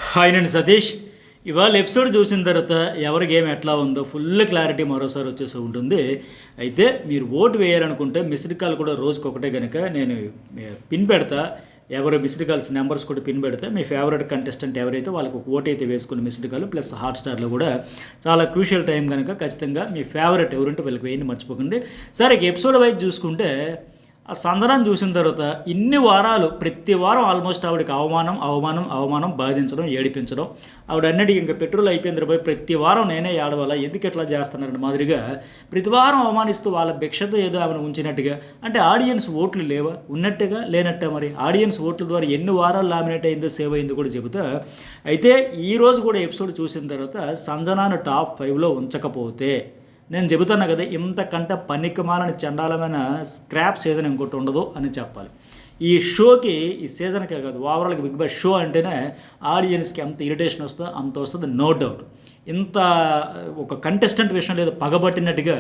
Hi నేను సతీష్. ఇవాళ episode చూసిన తర్వాత ఎవరి గేమ్ ఎట్లా ఉందో ఫుల్ క్లారిటీ మరోసారి వచ్చేసి ఉంటుంది. అయితే మీరు ఓటు వేయాలనుకుంటే మిస్డ్ కాల్ కూడా రోజుకొకటే కనుక నేను పిన్ పెడతా. ఎవరు మిస్డ్ కాల్స్ నెంబర్స్ కూడా పిన్ పెడితే మీ ఫేవరెట్ కంటెస్టెంట్ ఎవరైతే వాళ్ళకి ఒక ఓటు అయితే వేసుకుని మిస్డ్ కాల్ ప్లస్ హాట్స్టార్లో కూడా చాలా క్రూషియల్ టైం కనుక ఖచ్చితంగా మీ ఫేవరెట్ ఎవరుంటే వీళ్ళకి వేయండి, మర్చిపోకండి. సరే, ఎపిసోడ్ వైజ్ చూసుకుంటే ఆ సందనాన్ని చూసిన తర్వాత ఇన్ని వారాలు ప్రతి వారం ఆల్మోస్ట్ ఆవిడకి అవమానం అవమానం అవమానం బాధించడం, ఏడిపించడం. ఆవిడ అన్నిటికీ ఇంకా పెట్రోల్ అయిపోయింది పోయి ప్రతి వారం నేనే ఏడవాలా, ఎందుకు ఎట్లా చేస్తున్నారని మాదిరిగా ప్రతి వారం అవమానిస్తూ వాళ్ళ భిక్షతో ఏదో ఆమెను ఉంచినట్టుగా. అంటే ఆడియన్స్ ఓట్లు లేవా, ఉన్నట్టుగా లేనట్టే. మరి ఆడియన్స్ ఓట్ల ద్వారా ఎన్ని వారాలు నామినేట్ అయిందో సేవ్ అయిందో కూడా చెబుతా. అయితే ఈరోజు కూడా ఎపిసోడ్ చూసిన తర్వాత సంజనాను టాప్ 5లో ఉంచకపోతే నేను చెబుతున్నా కదా, ఇంతకంటే పనికిమాలని చండాలమైన స్క్రాప్ సీజన్ ఇంకోటి ఉండదు అని చెప్పాలి. ఈ షోకి, ఈ సీజన్కే కాదు ఓవరాల్గా బిగ్ బాస్ షో అంటేనే ఆడియన్స్కి ఎంత ఇరిటేషన్ వస్తుందో అంత వస్తుంది, నో డౌట్. ఇంత ఒక కంటెస్టెంట్ విషయం లేదు పగబట్టినట్టుగా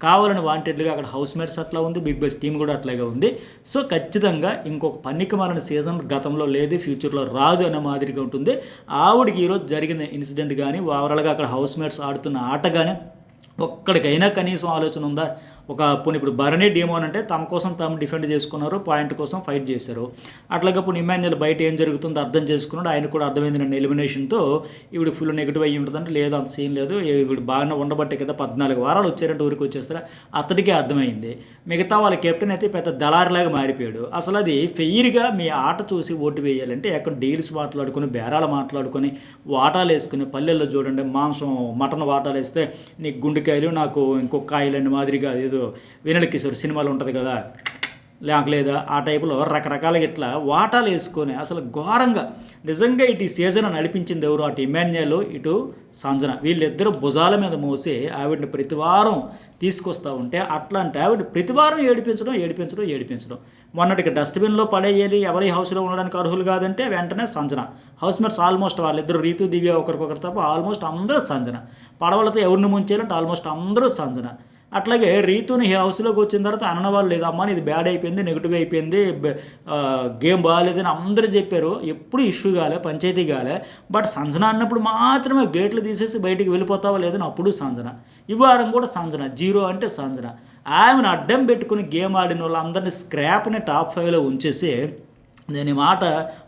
కావాలని వాంటెడ్గా అక్కడ హౌస్ మేట్స్ అట్లా ఉంది, బిగ్ బాస్ టీం కూడా అట్లాగే ఉంది. సో ఖచ్చితంగా ఇంకొక పనికిమాలని సీజన్ గతంలో లేదు, ఫ్యూచర్లో రాదు అనే మాదిరిగా ఉంటుంది. ఆవిడకి ఈరోజు జరిగిన ఇన్సిడెంట్ కానీ ఓవరాల్గా అక్కడ హౌస్ మేట్స్ ఆడుతున్న ఆట కానీ ఒక్కడికైనా కనీసం ఆలోచన ఉందా? ఒక పోనీ ఇప్పుడు భరణి డీమోన్ అంటే తమ కోసం తాము డిఫెండ్ చేసుకున్నారు, పాయింట్ కోసం ఫైట్ చేశారు. అట్లాగే ఇప్పుడు ఇమాన్యుయల్ బయట ఏం జరుగుతుందో అర్థం చేసుకున్నాడు, ఆయన కూడా అర్థమైంది నన్ను ఎలిమినేషన్తో ఈవిడ ఫుల్ నెగిటివ్ అయ్యి ఉంటుందంటే లేదు, అంత సీన్ లేదు, ఈవిడ బాగానే ఉండబట్టే కదా 14 వారాలు వచ్చారంటే ఊరికి వచ్చేస్తారా, అతడికే అర్థమైంది. మిగతా వాళ్ళ కెప్టెన్ అయితే పెద్ద దళారులాగా మారిపోయాడు. అసలు అది ఫెయిర్గా మీ ఆట చూసి ఓటు వేయాలంటే ఎక్కడ డీల్స్ మాట్లాడుకొని, బేరాలు మాట్లాడుకొని, వాటాలు వేసుకుని పల్లెల్లో చూడండి మాంసం మటన్ వాటాలు వేస్తే నీకు గుండెకాయలు నాకు ఇంకొక కాయలు అనే మాదిరిగా ఏదో వెన్నెల కిషోర్ సినిమాలు ఉంటుంది కదా, లేదా ఆ టైపులో రకరకాలుగా ఇట్లా వాటాలు వేసుకొని అసలు ఘోరంగా నిజంగా ఇటు ఈ సీజన్ నడిపించింది ఎవరు? అటు ఇమాన్యుయల్, ఇటు సంజన, వీళ్ళిద్దరూ భుజాల మీద మోసి ఆవిడని ప్రతివారం తీసుకొస్తూ ఉంటే అట్లాంటి ఆవిడ ప్రతివారం ఏడిపించడం. మొన్నటికి డస్ట్బిన్లో పడేయాలి, ఎవరి హౌస్లో ఉండడానికి అర్హులు కాదంటే వెంటనే సంజన. హౌస్ మేట్స్ ఆల్మోస్ట్ వాళ్ళిద్దరు రీతు దివ్య ఒకరికొకరు తప్ప ఆల్మోస్ట్ అందరూ సంజన. పడవలతో ఎవరిని ముంచేయాలంటే ఆల్మోస్ట్ అందరూ సంజన. అట్లాగే రీతుని హౌస్లోకి వచ్చిన తర్వాత అననవాళ్ళు లేదు, అమ్మ ఇది బ్యాడ్ అయిపోయింది, నెగిటివ్ అయిపోయింది, గేమ్ బాగాలేదని అందరూ చెప్పారు. ఎప్పుడు ఇష్యూ కాలే, పంచాయతీ కాలే. బట్ సంజన అన్నప్పుడు మాత్రమే గేట్లు తీసేసి బయటికి వెళ్ళిపోతావా లేదని అప్పుడు సంజన. ఈ వారం కూడా సంజన, 0 అంటే సంజన. ఆమెను అడ్డం పెట్టుకుని గేమ్ ఆడిన వాళ్ళందరినీ స్క్రాప్ని టాప్ 5లో ఉంచేసి, నేను ఈ మాట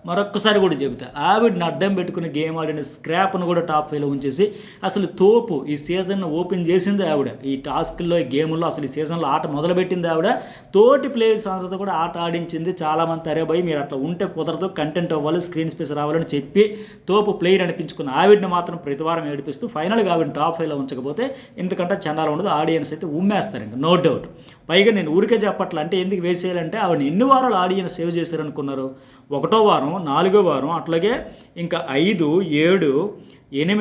మరొక్కసారి కూడా చెబుతా, ఆవిడని అడ్డం పెట్టుకుని గేమ్ ఆడిన స్క్రాప్ను కూడా టాప్ 5లో ఉంచేసి అసలు తోపు ఈ సీజన్ ఓపెన్ చేసింది ఆవిడ. ఈ టాస్క్లో, ఈ గేముల్లో అసలు ఈ సీజన్లో ఆట మొదలుపెట్టింది ఆవిడ. తోటి ప్లేయర్స్ అందరితో కూడా ఆట ఆడించింది. చాలామంది అరే భయ్ మీరు అట్లా ఉంటే కుదరదు, కంటెంట్ అవ్వాలి, స్క్రీన్ స్పేస్ రావాలని చెప్పి తోపు ప్లేయర్ అనిపించుకున్న ఆవిడని మాత్రం ప్రతివారం ఏడిపిస్తూ ఫైనల్గా ఆవిడని టాప్ 5లో ఉంచకపోతే ఇంతకంటే చండాలం ఉండదు. ఆడియన్స్ అయితే ఉమ్మేస్తారు ఇంకా, నో డౌట్. పైగా నేను ఊరికే చెప్పట్లా, అంటే ఎందుకు వేసేయాలంటే ఆవిడని ఎన్ని వారాలు ఆడియన్స్ సేవ్ చేశారనుకున్నారు? 1వ వారం, 4వ వారం, అట్లాగే ఇంకా 5, 7, 8,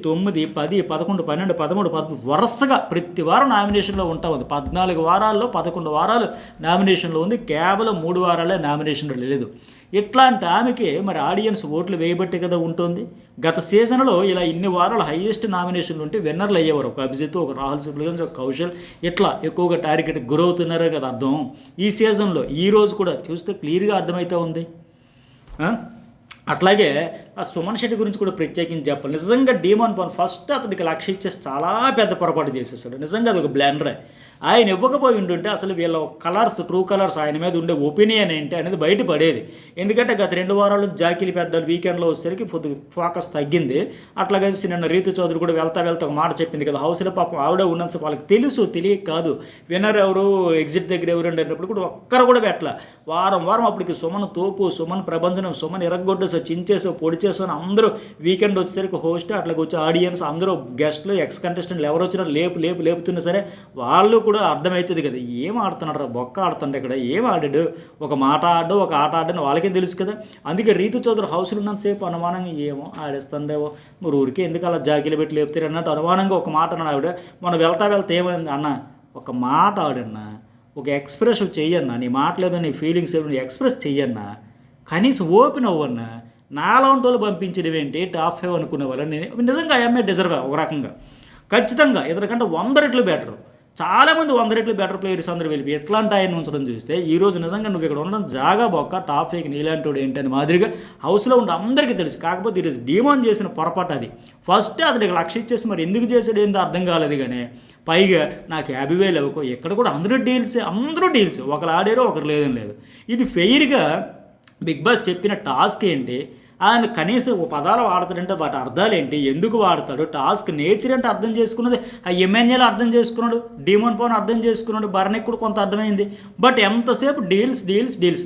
9, 10, 11, 12, 13, 14 వరుసగా ప్రతి వారం నామినేషన్లో ఉంటా ఉంది. 14 వారాల్లో 11 వారాలు నామినేషన్లో ఉంది. కేవలం 3 వారాలే నామినేషన్లో లేదు. ఇట్లాంటి ఆమెకి మరి ఆడియన్స్ ఓట్లు వేయబట్టే కదా ఉంటుంది. గత సీజన్లో ఇలా ఇన్ని వారాలు హైయెస్ట్ నామినేషన్లు ఉంటే విన్నర్లు అయ్యేవారు. ఒక అభిజిత్, ఒక రాహుల్ సిబ్లిగంజ్, ఒక కౌశల్, ఇట్లా ఎక్కువగా టార్గెట్ గురవుతున్నారే కదా అర్థం. ఈ సీజన్లో ఈరోజు కూడా చూస్తే క్లియర్గా అర్థమవుతూ ఉంది. అట్లాగే ఆ సుమన్ శెట్టి గురించి కూడా ప్రత్యేకించి చెప్పాలి. నిజంగా డీమాన్ పవన్ ఫస్ట్ అతనికి లక్ష్య ఇచ్చేసి చాలా పెద్ద పొరపాటు చేసేసాడు. నిజంగా అది ఒక బ్లెండరే. ఆయన ఇవ్వకపోయి ఉంటుంటే అసలు వీళ్ళ కలర్స్, ట్రూ కలర్స్, ఆయన మీద ఉండే ఒపీనియన్ ఏంటి అనేది బయటపడేది. ఎందుకంటే గత 2 వారాలు జాకీలు పెట్టాలి, వీకెండ్లో వచ్చేసరికి ఫోకస్ తగ్గింది. అట్లాగే నిన్న రీతు చౌదరి కూడా వెళ్తా ఒక మాట చెప్పింది కదా, హౌస్లో పాపం ఆవిడే ఉన్నంత వాళ్ళకి తెలుసు, తెలియక కాదు. విన్నర్ ఎవరు, ఎగ్జిట్ దగ్గర ఎవరు అనేటప్పుడు కూడా ఒక్కరు కూడా పెట్టాల. వారం అప్పటికి సుమన్ తోపు, సుమన్ ప్రభంజనం, సుమన్ ఎరగొడ్డేసో, చించేసో, పొడిచేసో అని అందరూ వీకెండ్ వచ్చేసరికి హోస్ట్, అట్లాగే వచ్చి ఆడియన్స్ అందరూ గెస్ట్లు, ఎక్స్ కంటెస్టెంట్లు ఎవరు వచ్చినా లేపుతున్నా సరే వాళ్ళు కూడా అర్థమవుతుంది కదా, ఏం ఆడుతున్నాడు రా, బొక్క ఆడుతుంటే ఇక్కడ ఏం ఆడాడు, ఒక మాట ఆడు, ఒక ఆట ఆడని వాళ్ళకే తెలుసు కదా. అందుకే రీతు చౌదరి హౌస్లో ఉన్నంతసేపు అనుమానంగా ఏమో ఆడేస్తుండేవో, మీరు ఊరికే ఎందుకు అలా జాకీలు పెట్టి లేపుతారు అన్నట్టు అనుమానంగా ఒక మాట అన్నాడు ఆవిడ. మనం వెళ్తా ఏమైంది అన్న, ఒక మాట ఆడన్నా, ఒక ఎక్స్ప్రెస్ చెయ్యన్నా, నీ మాటలేదు, నీ ఫీలింగ్స్ ఏమి ఎక్స్ప్రెస్ చెయ్యన్నా, కనీసం ఓపెన్ అవ్వన్నా. నాలాంటి వాళ్ళు పంపించడం టాప్ 5 అనుకునే వాళ్ళని నేను నిజంగా ఎంఏ డిజర్వ్ ఒక రకంగా. ఖచ్చితంగా ఇతనికంటే 100 రెట్లు బెటరు. చాలామంది 100 రెట్లు బెటర్ ప్లేయర్స్ అందరూ వెళ్ళిపోయి ఎట్లాంటి ఆయన ఉంచడం చూస్తే ఈరోజు నిజంగా నువ్వు ఇక్కడ ఉండడం జాగా బొక్క టాప్ ఫైవ్కి నీలాంటి ఏంటని మాదిరిగా హౌస్లో ఉండి అందరికీ తెలుసు. కాకపోతే ఈరోజు డీమాన్ చేసిన పొరపాటు అది. ఫస్ట్ అతనికి 1,00,000 ఇచ్చేసి మరి ఎందుకు చేసాడు ఏందో అర్థం కాలేదు. కానీ పైగా నాకు 50,000 ఇవ్వకో, ఎక్కడ కూడా అందరూ డీల్స్ ఒకరు ఆడారో ఒకరు లేదని లేదు. ఇది ఫెయిర్గా బిగ్ బాస్ చెప్పిన టాస్క్ ఏంటి, ఆయన కనీసం పదాలు వాడతాడంటే వాటి అర్థాలు ఏంటి, ఎందుకు వాడతాడు, టాస్క్ నేచర్ అంటే అర్థం చేసుకున్నది ఆ ఎమ్మెన్యేలు అర్థం చేసుకున్నాడు, డీమోన్ పవన్ అర్థం చేసుకున్నాడు, భరణికి కూడా కొంత అర్థమైంది. బట్ ఎంతసేపు డీల్స్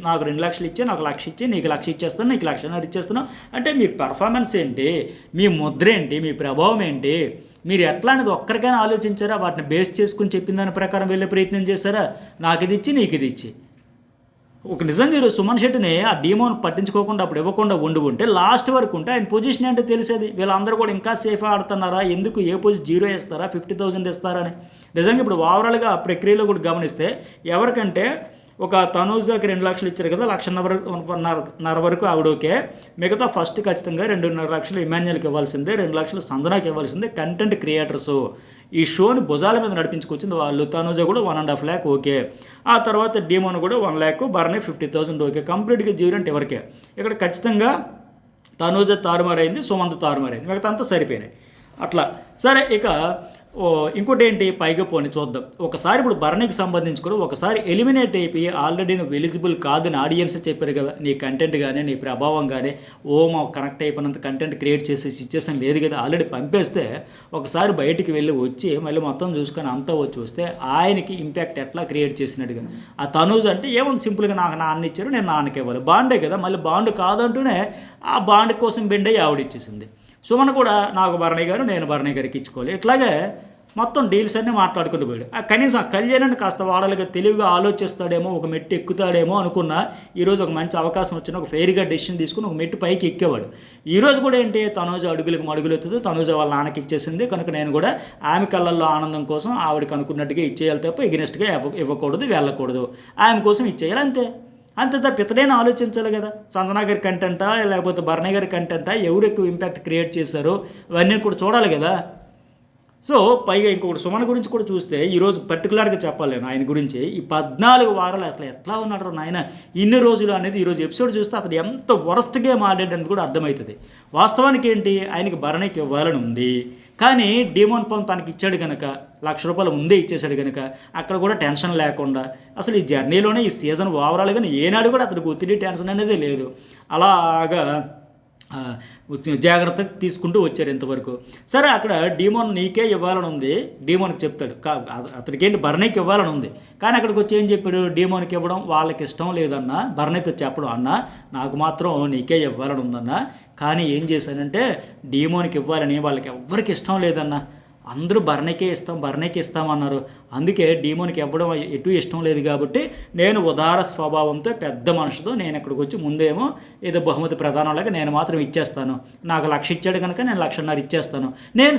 నాకు 2 లక్షలు ఇచ్చే, నాకు 1,00,000 ఇచ్చే, నీకు 1,00,000 ఇచ్చేస్తాను, నీకు 1,50,000 ఇచ్చేస్తున్నాను అంటే మీ పెర్ఫార్మెన్స్ ఏంటి, మీ ముద్ర ఏంటి, మీ ప్రభావం ఏంటి, మీరు ఎట్లా అనేది ఒక్కరికైనా ఆలోచించారా? వాటిని బేస్ చేసుకుని చెప్పిన దాని ప్రకారం వెళ్ళే ప్రయత్నం చేశారా? నాకు ఇది ఇచ్చి నీకు ఇది ఇచ్చి ఒక నిజంగా ఈరోజు సుమన్ శెట్టిని ఆ డీమోన్ పట్టించుకోకుండా అప్పుడు ఇవ్వకుండా ఉంటే లాస్ట్ వరకు ఉంటే ఆయన పొజిషన్ ఏంటో తెలిసేది. వీళ్ళందరూ కూడా ఇంకా సేఫ్ ఆడుతున్నారా, ఎందుకు ఏ పొజిషన్ 0 ఇస్తారా, 50,000 ఇస్తారా అని. నిజంగా ఇప్పుడు ఓవరాల్గా ఆ ప్రక్రియలో కూడా గమనిస్తే ఎవరికంటే ఒక తనూజాకి 2 లక్షలు ఇచ్చారు కదా, 1,50,000 వరకు ఆవిడ ఓకే. మిగతా ఫస్ట్ ఖచ్చితంగా 2.5 లక్షలు ఇమాన్యుయల్కి ఇవ్వాల్సిందే, 2 లక్షలు సంజనాకి ఇవ్వాల్సిందే. కంటెంట్ క్రియేటర్స్ ఈ షోని భుజాల మీద నడిపించుకొచ్చింది వాళ్ళు. తనూజ కూడా 1.5 lakh ఓకే. ఆ తర్వాత డీమోన్ కూడా 1 lakh, భరణి 50,000 ఓకే. కంప్లీట్గా 0 అంటే ఎవరికే. ఇక్కడ ఖచ్చితంగా తనూజ తారుమారైంది, సుమంత్ తారుమారైంది, మిగతా అంతా సరిపోయినాయి అట్లా. సరే ఇక ఇంకోటి ఏంటి పైగా పోని చూద్దాం ఒకసారి. ఇప్పుడు భరణికి సంబంధించి కూడా ఒకసారి ఎలిమినేట్ అయిపోయి ఆల్రెడీ నువ్వు ఎలిజిబుల్ కాదని ఆడియన్స్ చెప్పారు కదా, నీ కంటెంట్ కానీ నీ ప్రభావం కానీ మా కనెక్ట్ అయిపోయినంత కంటెంట్ క్రియేట్ చేసే సిచ్యువేషన్ లేదు కదా, ఆల్రెడీ పంపేస్తే ఒకసారి బయటికి వెళ్ళి వచ్చి మళ్ళీ మొత్తం చూసుకొని అంతా వచ్చి వస్తే ఆయనకి ఇంపాక్ట్ ఎట్లా క్రియేట్ చేసినట్టుగా. ఆ తనూజ్ అంటే ఏముంది సింపుల్గా నాకు నాన్న ఇచ్చారు, నేను నాన్నకి ఇవ్వాలి, బాండే కదా, మళ్ళీ బాండ్ కాదంటూనే ఆ బాండ్ కోసం బెండే ఆవిడ ఇచ్చేసింది. సుమన్ కూడా నాకు భరణి గారు, నేను భరణి గారికి ఇచ్చుకోవాలి, ఇట్లాగే మొత్తం డీల్స్ అన్నీ మాట్లాడుకుంటూ పోయాడు. కనీసం ఆ కళ్యాణాన్ని కాస్త వాడాలిగా, తెలివిగా ఆలోచిస్తాడేమో, ఒక మెట్టు ఎక్కుతాడేమో అనుకున్నా ఈరోజు ఒక మంచి అవకాశం వచ్చిన ఒక ఫెయిర్గా డెసిషన్ తీసుకుని ఒక మెట్టు పైకి ఎక్కేవాడు. ఈరోజు కూడా ఏంటి తనూజ అడుగులకు మడుగులెత్తుతూ తనూజ వాళ్ళ నాన్నకి ఇచ్చేసింది కనుక నేను కూడా ఆమె కళ్ళల్లో ఆనందం కోసం ఆవిడకి అనుకున్నట్టుగా ఇచ్చేయాలి తప్ప ఎగ్నెస్ట్గా ఇవ్వకూడదు, వెళ్ళకూడదు, ఆమె కోసం ఇచ్చేయాలి అంతే. అంతే తప్ప ఇతడైనా ఆలోచించాలి కదా, సంజనా గారి కంటెంటా లేకపోతే భరణి గారి కంటెంటా, ఎవరు ఎక్కువ ఇంపాక్ట్ క్రియేట్ చేశారో ఇవన్నీ కూడా చూడాలి కదా. సో పైగా ఇంకొకటి సుమన్ గురించి కూడా చూస్తే ఈరోజు పర్టికులర్గా చెప్పాలి నేను ఆయన గురించి. ఈ 14 వారాలు అట్లా ఎట్లా ఉన్నాడు నాయన ఇన్ని రోజులు అనేది ఈరోజు ఎపిసోడ్ చూస్తే అతను ఎంత వరస్ట్ గేమ్ ఆడాడని కూడా అర్థమవుతుంది. వాస్తవానికి ఏంటి ఆయనకి భరణికి ఇవ్వాలని ఉంది, కానీ డీమోన్ పవన్ తనకి ఇచ్చాడు కనుక ₹1,00,000 ముందే ఇచ్చేసాడు కనుక అక్కడ కూడా టెన్షన్ లేకుండా అసలు ఈ జర్నీలోనే ఈ సీజన్ ఓవరాల్గా ఏనాడు కూడా అతనికి ఒత్తిడి టెన్షన్ అనేది లేదు. అలాగా జాగ్రత్తగా తీసుకుంటూ వచ్చారు ఇంతవరకు. సరే అక్కడ డీమోన్ నీకే ఇవ్వాలని ఉంది, డీమోన్కి చెప్తాడు, అతనికి ఏంటి భరణికి ఇవ్వాలని ఉంది, కానీ అక్కడికి వచ్చి ఏం చెప్పాడు, డీమోన్కి ఇవ్వడం వాళ్ళకి ఇష్టం లేదన్న, భరణితో చెప్పడం అన్న నాకు మాత్రం నీకే ఇవ్వాలని ఉందన్న, కానీ ఏం చేశానంటే డీమోన్కి ఇవ్వాలని వాళ్ళకి ఎవ్వరికి ఇష్టం లేదన్న, అందరూ భరణికే ఇస్తామన్నారు, అందుకే డీమోన్కి ఇవ్వడం ఎటు ఇష్టం లేదు కాబట్టి నేను ఉదార స్వభావంతో పెద్ద మనుషుతో నేను ఇక్కడికి వచ్చి ముందేమో ఏదో బహుమతి ప్రధానంలాగా నేను మాత్రం ఇచ్చేస్తాను, నాకు 1,00,000 ఇచ్చాడు కనుక నేను 1,50,000 ఇచ్చేస్తాను, నేను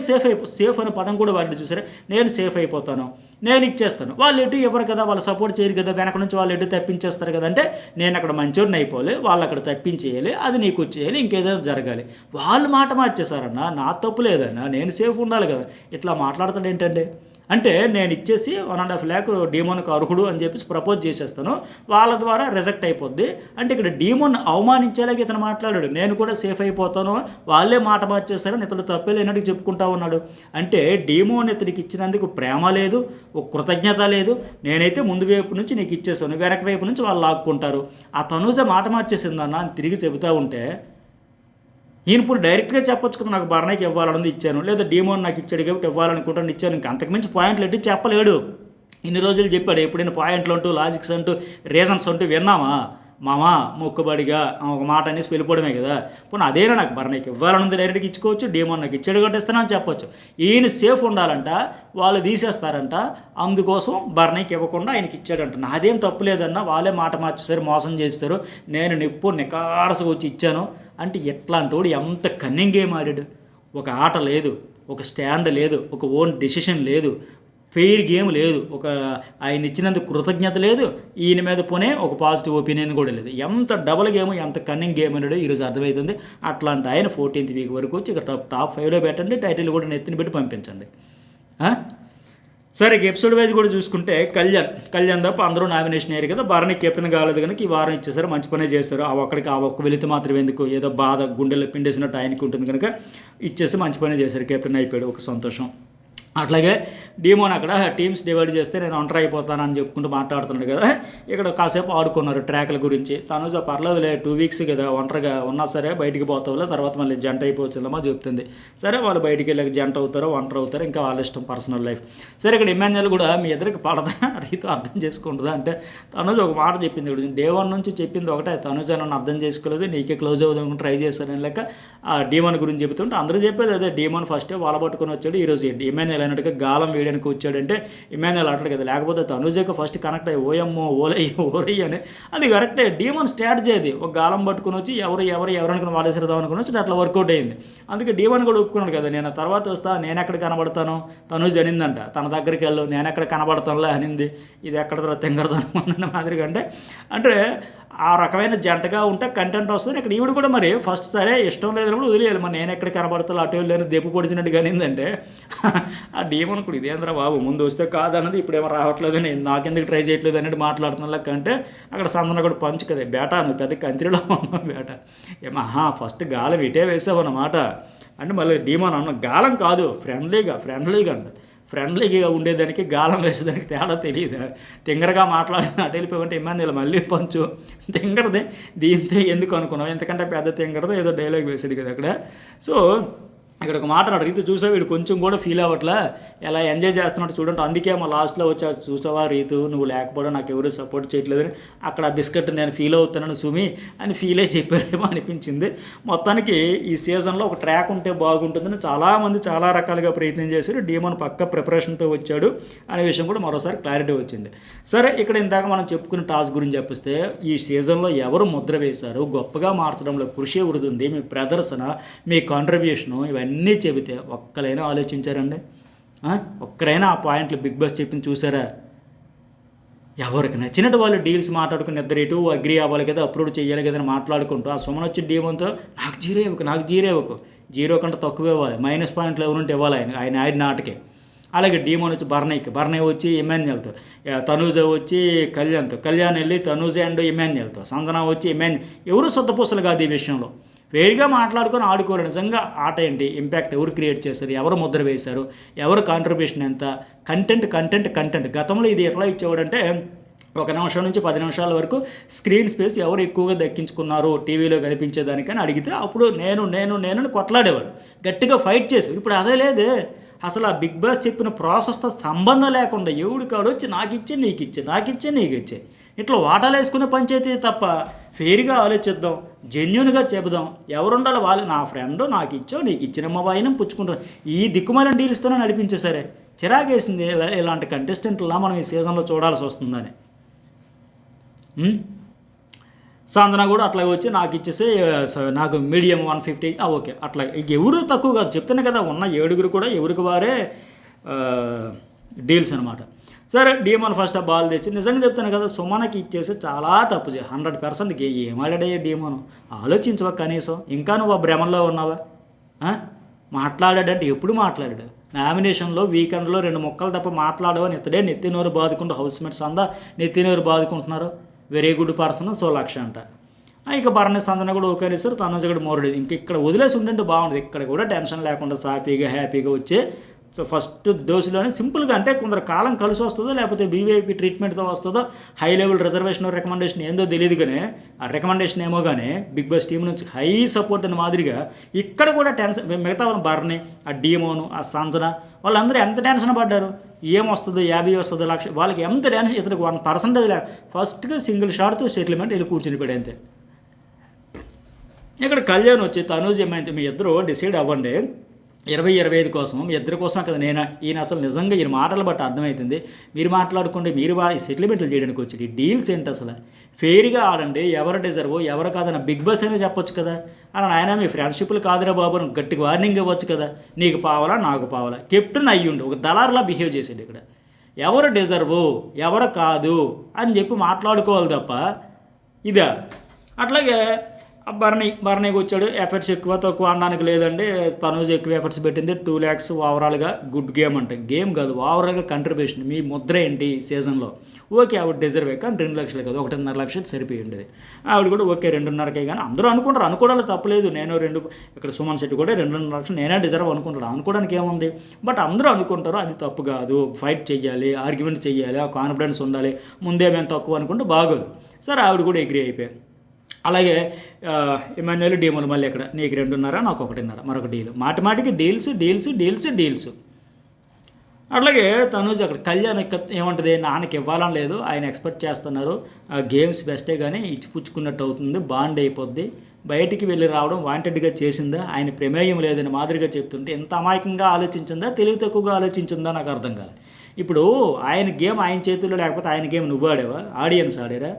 సేఫ్ అనే పదం కూడా వాళ్ళు చూసారా, నేను సేఫ్ అయిపోతాను, నేను ఇచ్చేస్తాను, వాళ్ళు ఎటు ఇవ్వరు కదా, వాళ్ళు సపోర్ట్ చేయరు కదా, వెనక నుంచి వాళ్ళు ఎటు తప్పించేస్తారు కదా, అంటే నేను అక్కడ మంచోడిని అయిపోలే, వాళ్ళు అక్కడ తప్పించేయాలి, అది నీకు వచ్చేయాలి, ఇంకేదైనా జరగాలి, వాళ్ళు మాట మార్చేశారన్నా, నా తప్పు లేదన్నా, నేను సేఫ్ ఉండాలి కదా, ఇట్లా మాట్లాడతాడు ఏంటంటే. అంటే నేను ఇచ్చేసి 1.5 lakh డీమోన్కి అర్హుడు అని చెప్పేసి ప్రపోజ్ చేసేస్తాను, వాళ్ళ ద్వారా రిజెక్ట్ అయిపోద్ది, అంటే ఇక్కడ డీమోన్ అవమానించేలాగా ఇతను మాట్లాడాడు, నేను కూడా సేఫ్ అయిపోతాను, వాళ్ళే మాట మార్చేస్తారని ఇతను తప్పే లేనట్టు చెప్పుకుంటా ఉన్నాడు. అంటే డీమోన్ ఇతనికి ఇచ్చినందుకు ప్రేమ లేదు, ఒక కృతజ్ఞత లేదు, నేనైతే ముందు వైపు నుంచి నీకు ఇచ్చేసాను, వెనక వైపు నుంచి వాళ్ళు లాక్కుంటారు, ఆ తనూజ మాట మార్చేసిందన్న అని తిరిగి చెబుతూ ఉంటే ఈయన ఇప్పుడు డైరెక్ట్గా చెప్పొచ్చు కదా, నాకు భరణికి ఇవ్వాలని ఇచ్చాను, లేదా డీమోన్ నాకు ఇచ్చాడు కాబట్టి ఇవ్వాలనుకుంటాను ఇచ్చాను, ఇంకా అంతకుమించి పాయింట్లు ఎట్టి చెప్పలేడు. ఇన్ని రోజులు చెప్పాడు, ఎప్పుడైనా పాయింట్లు అంటూ లాజిక్స్ అంటూ రీజన్స్ అంటూ విన్నామా, మామా మొక్కుబడిగా ఒక మాట అనేసి వెళ్ళిపోవడమే కదా. పోనీ అదేనా నాకు భరణికి ఇవ్వాలనుంది డైరెక్ట్గా ఇచ్చుకోవచ్చు, డీమోన్ నాకు ఇచ్చాడు కొట్టేస్తానని చెప్పొచ్చు. ఈయన సేఫ్ ఉండాలంట, వాళ్ళు తీసేస్తారంట, అందుకోసం భరణికి ఇవ్వకుండా ఆయనకి ఇచ్చాడంట, నాదేం తప్పు లేదన్నా, వాళ్ళే మాట మార్చేశారు, మోసం చేస్తారు, నేను నికారసుగా వచ్చి ఇచ్చాను అంటే ఎట్లాంటి వాడు ఎంత కన్నింగ్ గేమ్ ఆడాడు. ఒక ఆట లేదు, ఒక స్టాండ్ లేదు, ఒక ఓన్ డెసిషన్ లేదు, ఫెయిర్ గేమ్ లేదు, ఒక ఆయన ఇచ్చినందుకు కృతజ్ఞత లేదు, ఈయన మీద పోనే ఒక పాజిటివ్ ఒపీనియన్ కూడా లేదు. ఎంత డబుల్ గేమ్, ఎంత కన్నింగ్ గేమ్ అనేది ఈరోజు అర్థమవుతుంది. అట్లాంటి ఆయన 14th వీక్ వరకు వచ్చి ఇక టాప్ 5లో పెట్టండి, టైటిల్ కూడా నెత్తిని పెట్టి పంపించండి. సరే ఇక ఎపిసోడ్ వైజ్ కూడా చూసుకుంటే కళ్యాణ్ తప్ప అందరూ నామినేషన్ అయ్యారు కదా, భరణి కెప్టెన్ కాలేదు కనుక ఈ వారం ఇచ్చేసారు, మంచి పనే చేస్తారు. ఆ ఒక్క వెళితే మాత్రం ఎందుకు, ఏదో బాధ గుండెల్లో పిండేసినట్టు ఆయనకి ఉంటుంది కనుక ఇచ్చేసి మంచి పనే చేశారు, కెప్టెన్ అయిపోయాడు, ఒక సంతోషం. అట్లాగే డీమోన్ అక్కడ టీమ్స్ డివైడ్ చేస్తే నేను ఒంటరి అయిపోతానని చెప్పుకుంటూ మాట్లాడుతున్నాడు కదా, ఇక్కడ కాసేపు ఆడుకున్నారు ట్రాక్ల గురించి. తనుజ పర్లేదులే 2 వీక్స్ కదా ఒంటరిగా ఉన్నా సరే బయటికి పోతావులే, తర్వాత మళ్ళీ జంట అయిపోవచ్చులేమో చెప్తుంది. సరే వాళ్ళు బయటికి వెళ్ళాక జంట అవుతారో ఒంటరి అవుతారో ఇంకా వాళ్ళ ఇష్టం, పర్సనల్ లైఫ్. సరే ఇక్కడ ఇమాన్యుయల్ కూడా మీ ఇద్దరికి పడదా రీతు అర్థం చేసుకుంటుందా అంటే తనుజ ఒక మాట చెప్పింది, ఇప్పుడు డే 1 నుంచి చెప్పింది ఒకటే, తనుజ నన్ను అర్థం చేసుకోలేదు, నీకే క్లోజ్ అవుదాం ట్రై చేశాను లేక ఆ డీమోన్ గురించి చెబుతుంటే అందరూ చెప్పేది అదే, డీమోన్ ఫస్టే వాళ్ళ పట్టుకొని వచ్చాడు, ఈరోజు ఇమాన్యుయల్ అయినట్టుగా గాలం వేయడానికి వచ్చాడంటే ఇమాన్యుయల్ అట్లా కదా, లేకపోతే తనుజకి ఫస్ట్ కనెక్ట్ అయ్యి ఓయమ్మో ఓరయ్య అని, అది కరెక్టే. డీమోన్ స్ట్రాటజీ అది, ఒక గాలం పట్టుకుని వచ్చి ఎవరనుకుని వాళ్ళేసేద్దాం అనుకుని వచ్చి అట్లా వర్కౌట్ అయింది. అందుకే డీమోన్ కూడా ఒప్పుకున్నాడు కదా, నేను తర్వాత వస్తా, నేను ఎక్కడ కనబడతాను, తనుజ్ అనిందంట, తన దగ్గరికి వెళ్ళు, నేను ఎక్కడ కనబడతానులే అనింది. ఇది ఎక్కడ తెంగడతాను అన్న మాదిరిగా అంటే ఆ రకమైన జంటగా ఉంటే కంటెంట్ వస్తుంది. ఇక్కడ ఈవిడ కూడా మరి ఫస్ట్ సరే ఇష్టం లేదన్నప్పుడు వదిలేయాలి, మరి నేను ఎక్కడ కనబడతాను అటు వెళ్ళని దెప్పు పొడిచినట్టు కానిందంటే ఆ డీమోన్ కూడా ఇదేంద్రా బాబు ముందు వస్తే కాదన్నది ఇప్పుడేమో రావట్లేదని నాకెందుకు ట్రై చేయట్లేదు అన్నట్టు మాట్లాడుతున్నా కంటే అక్కడ సందన కూడా పంచు కదా, బేటా నువ్వు పెద్ద కంత్రిలో ఉన్నావు బేటా, ఫస్ట్ గాలం ఇటే వేసావు అన్నమాట అంటే మళ్ళీ డీమోన్ అన్న గాలం కాదు ఫ్రెండ్లీగా అంట, ఫ్రెండ్లీగా ఉండేదానికి గాలం వేసేదానికి తేడా తెలియదు. తింగరగా మాట్లాడిన అటు వెళ్ళిపోయింటే ఇమాన్యుయల్ మళ్ళీ పంచు తింగరదే, దీంతో ఎందుకు అనుకున్నావు, ఎందుకంటే పెద్ద తింగరదో ఏదో డైలాగ్ వేసాడు కదా అక్కడ. సో ఇక్కడ ఒక మాట అన్నాడు, రీతు చూసావు వీడు కొంచెం కూడా ఫీల్ అవ్వట్లా, ఎలా ఎంజాయ్ చేస్తున్నట్టు చూడండి, అందుకే మా లాస్ట్లో వచ్చా చూసావా రీతు నువ్వు లేకపోవడం నాకు ఎవరు సపోర్ట్ చేయట్లేదని, అక్కడ బిస్కెట్ నేను ఫీల్ అవుతానని సుమి అని ఫీలే చెప్పారేమో అనిపించింది. మొత్తానికి ఈ సీజన్లో ఒక ట్రాక్ ఉంటే బాగుంటుందని చాలామంది చాలా రకాలుగా ప్రయత్నం చేశారు. డీమోన్ పక్క ప్రిపరేషన్తో వచ్చాడు అనే విషయం కూడా మరోసారి క్లారిటీ వచ్చింది. సరే ఇక్కడ ఇందాక మనం చెప్పుకున్న టాస్క్ గురించి చెప్పిస్తే ఈ సీజన్లో ఎవరు ముద్ర వేశారు, గొప్పగా మార్చడంలో కృషి ఎవరిది, మీ ప్రదర్శన, మీ కాంట్రిబ్యూషను, ఇవన్నీ చెబితే ఒక్కరైనా ఆలోచించారండి, ఒక్కరైనా ఆ పాయింట్లు బిగ్ బాస్ చెప్పింది చూసారా? ఎవరికి నచ్చినట్టు వాళ్ళు డీల్స్ మాట్లాడుకుని ఇద్దరు ఇటు అగ్రీ అవ్వాలి కదా, అప్రూవ్ చేయాలి కదా అని మాట్లాడుకుంటూ ఆ సుమన్ వచ్చి డీమోన్తో నాకు జీరో ఇవ్వకు, జీరో కంటే తక్కువ ఇవ్వాలి, మైనస్ పాయింట్లు ఎవరుంటే ఇవ్వాలి ఆయన నాటకే. అలాగే డీమోన్ వచ్చి బర్నయ్య వచ్చి ఇమాన్యుయల్తో, తనూజ వచ్చి కళ్యాణ్ వెళ్ళి తనూజ అండ్ ఇమాన్యుయల్తో, సంజన వచ్చి ఎవరు సొంతపూసలు కాదు ఈ విషయంలో, వేరుగా మాట్లాడుకొని ఆడుకోరు. నిజంగా ఆట ఏంటి, ఇంపాక్ట్ ఎవరు క్రియేట్ చేశారు, ఎవరు ముద్ర వేశారు, ఎవరు కాంట్రిబ్యూషన్ ఎంత, కంటెంట్. గతంలో ఇది ఎట్లా ఇచ్చేవాడంటే 1 నిమిషం నుంచి 10 నిమిషాల వరకు స్క్రీన్ స్పేస్ ఎవరు ఎక్కువగా దక్కించుకున్నారు టీవీలో కనిపించేదానికని అడిగితే అప్పుడు నేను కొట్లాడేవారు, గట్టిగా ఫైట్ చేసేవారు. ఇప్పుడు అదే లేదే, అసలు ఆ బిగ్ బాస్ చెప్పిన ప్రాసెస్తో సంబంధం లేకుండా ఎవడి కాడొచ్చి నీకిచ్చే ఇట్లా వాటాలు వేసుకునే పంచాయతీ తప్ప ఫెయిర్గా ఆలోచిద్దాం, జెన్యున్గా చెబుదాం, ఎవరుండాలి వాళ్ళు, నా ఫ్రెండ్ నాకు ఇచ్చావు నీకు ఇచ్చిన వాయినం పుచ్చుకుంటాం, ఈ దిక్కుమాలిన డీల్స్తోనే నడిపించేసరే చిరాకేసింది. ఇలాంటి కంటెస్టెంట్లా మనం ఈ సీజన్లో చూడాల్సి వస్తుందని. సాందన కూడా అట్లా వచ్చి నాకు ఇచ్చేసి నాకు మీడియం 150 ఓకే అట్లా, ఎవరు తక్కువ కాదు చెప్తాను కదా, ఉన్న 7 కూడా ఎవరికి వారే డీల్స్ అనమాట. సరే డీమోన్ ఫస్ట్ ఆ బాల్ తెచ్చి నిజంగా చెప్తాను కదా, సుమనకి ఇచ్చేసి చాలా తప్పు 100%. ఏమాడాడే డీమోన్, ఆలోచించవా కనీసం, ఇంకా నువ్వు ఆ భ్రమంలో ఉన్నావా? మాట్లాడాడంటే ఎప్పుడు మాట్లాడాడు, నామినేషన్లో వీకెండ్లో 2 ముక్కలు తప్ప మాట్లాడవని ఇతడే నెత్తినోరు బాదుకుంటూ హౌస్మేట్స్ అందా నెత్తినోరు బాదుకుంటున్నారు. వెరీ గుడ్ పర్సన్, సో లక్ష అంట. ఇక భరణి సంజన కూడా ఓకే సార్, తనుజ కూడా మోరడు, ఇంక ఇక్కడ వదిలేసి ఉండంటే బాగుండదు, ఇక్కడ కూడా టెన్షన్ లేకుండా సాఫీగా హ్యాపీగా వచ్చే. సో ఫస్ట్ డోసులోనే సింపుల్గా, అంటే కొందరు కాలం కలిసి వస్తుందో లేకపోతే బీవీఐపీ ట్రీట్మెంట్తో వస్తుందో, హై లెవెల్ రిజర్వేషన్ రికమెండేషన్ ఏందో తెలియదు కానీ ఆ రికమెండేషన్ ఏమో కానీ బిగ్ బాస్ టీం నుంచి హై సపోర్ట్ అనే మాదిరిగా ఇక్కడ కూడా టెన్షన్. మిగతా వాళ్ళ భరణి, ఆ డీమోను, ఆ సంజన వాళ్ళందరూ ఎంత టెన్షన్ పడ్డారు, ఏమొస్తుందో 50 వస్తుందో 1,00,000, వాళ్ళకి ఎంత టెన్షన్. ఇతనికి 1% లే, ఫస్ట్గా సింగిల్ షాట్తో సెటిల్మెంట్ వెళ్ళి కూర్చుని పడేంతే. ఇక్కడ కళ్యాణ్ వచ్చి తనూజ్ ఏమైతే మీ ఇద్దరు డిసైడ్ అవ్వండి 20-25 కోసం, మీ ఇద్దరి కోసం కదా ఈయన అసలు నిజంగా ఈయన మాటలు బట్టి అర్థమవుతుంది. మీరు మాట్లాడుకుంటే మీరు సెటిల్మెంట్లు చేయడానికి వచ్చి డీల్స్ ఏంటి అసలు, ఫెయిర్గా ఆడండి, ఎవరు డిజర్వ్ ఎవరు కాదన్న బిగ్ బాస్ అయినా చెప్పొచ్చు కదా. అని ఆయన మీ ఫ్రెండ్షిప్లు కాదురా బాబు అని గట్టిగా వార్నింగ్ ఇవ్వచ్చు కదా, నీకు పావాలా నాకు పావాలా. కెప్టెన్ అయ్యుండి ఒక దళార్లా బిహేవ్ చేసేది, ఇక్కడ ఎవరు డిజర్వ్ ఎవరు కాదు అని చెప్పి మాట్లాడుకోవాలి తప్ప ఇదా. అట్లాగే భరణికి వచ్చాడు. ఎఫర్ట్స్ ఎక్కువ తక్కువ అనడానికి లేదండి. తనూజ్ ఎక్కువ ఎఫర్ట్స్ పెట్టింది. 2 lakhs ఓవరాల్గా గుడ్ గేమ్ అంటే గేమ్ కాదు, ఓవరాల్గా కంట్రిబ్యూషన్. మీ ముద్ర ఏంటి సీజన్లో? ఓకే, ఆవిడ డిజర్వే, కానీ 2 లక్షలు కాదు, 1.5 లక్షలు సరిపోయి ఉండేది. ఆవిడ కూడా ఓకే 2.5కే, కానీ అందరూ అనుకుంటారు, అనుకోవడానికి తప్పలేదు. నేను ఇక్కడ సుమన్ శెట్టి కూడా 2.5 లక్షలు నేనే డిజర్వ్ అనుకుంటాడు, అనుకోవడానికి ఏముంది. బట్ అందరూ అనుకుంటారు, అది తప్పు కాదు. ఫైట్ చేయాలి, ఆర్గ్యుమెంట్ చేయాలి, ఆ కాన్ఫిడెన్స్ ఉండాలి. ముందే మేము తక్కువ అనుకుంటే బాగోదు. సరే, ఆవిడ కూడా ఎగ్రీ అయిపోయాయి. అలాగే ఇమాన్యుయల్ డీములు మళ్ళీ ఇక్కడ నీకు 2.5 నాకు 1.5 మరొక డీల్. మాటిమాటికి డీల్స్. అట్లాగే తనూజ్ అక్కడ కళ్యాణ్ ఏమంటుంది, నాన్నకి ఇవ్వాలని లేదు, ఆయన ఎక్స్పెక్ట్ చేస్తున్నారు, గేమ్స్ బెస్టే కానీ ఇచ్చిపుచ్చుకున్నట్టు అవుతుంది, బాండ్ అయిపోద్ది, బయటికి వెళ్ళి రావడం వాంటెడ్గా చేసిందా, ఆయన ప్రమేయం లేదని మాదిరిగా చెప్తుంటే ఎంత అమాయకంగా ఆలోచించిందా, తెలివి తక్కువగా ఆలోచించిందా నాకు అర్థం కాదు. ఇప్పుడు ఆయన గేమ్ ఆయన చేతుల్లో లేకపోతే ఆయన గేమ్ నువ్వు ఆడావా? ఆడియన్స్ ఆడారా?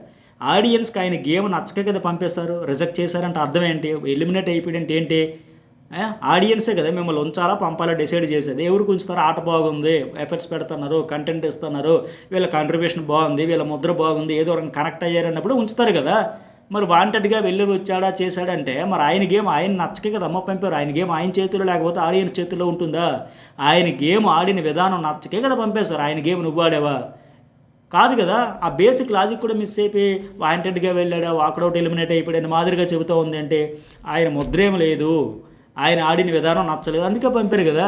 ఆడియన్స్కి ఆయన గేమ్ నచ్చక కదా పంపేస్తారు, రిజెక్ట్ చేశారంటే అర్థం ఏంటి? ఎలిమినేట్ అయిపోయాడంటే ఏంటి? ఆడియన్సే కదా మిమ్మల్ని ఉంచాలా పంపాలా డిసైడ్ చేసేది. ఎవరికి ఉంచుతారో, ఆట బాగుంది, ఎఫర్ట్స్ పెడుతున్నారు, కంటెంట్ ఇస్తున్నారు, వీళ్ళ కాంట్రిబ్యూషన్ బాగుంది, వీళ్ళ ముద్ర బాగుంది, ఏదో ఒక కనెక్ట్ అయ్యారన్నప్పుడు ఉంచుతారు కదా. మరి వాంటెడ్గా వెళ్ళి వచ్చాడా చేశాడంటే మరి ఆయన గేమ్ ఆయన నచ్చకే కదా అమ్మ పంపారు. ఆయన గేమ్ ఆయన చేతిలో లేకపోతే ఆడియన్స్ చేతిలో ఉంటుందా? ఆయన గేమ్ ఆడిన విధానం నచ్చకే కదా పంపేశారు. ఆయన గేమ్ నువ్వు ఆడావా? కాదు కదా. ఆ బేసిక్ లాజిక్ కూడా మిస్ అయిపోయి వాంటెడ్గా వెళ్ళాడా, వాకడౌట్ ఎలిమినేట్ అయిపోయాడని మాదిరిగా చెబుతూ ఉంది. అంటే ఆయన ముద్రేం లేదు, ఆయన ఆడిన విధానం నచ్చలేదు, అందుకే పంపారు కదా.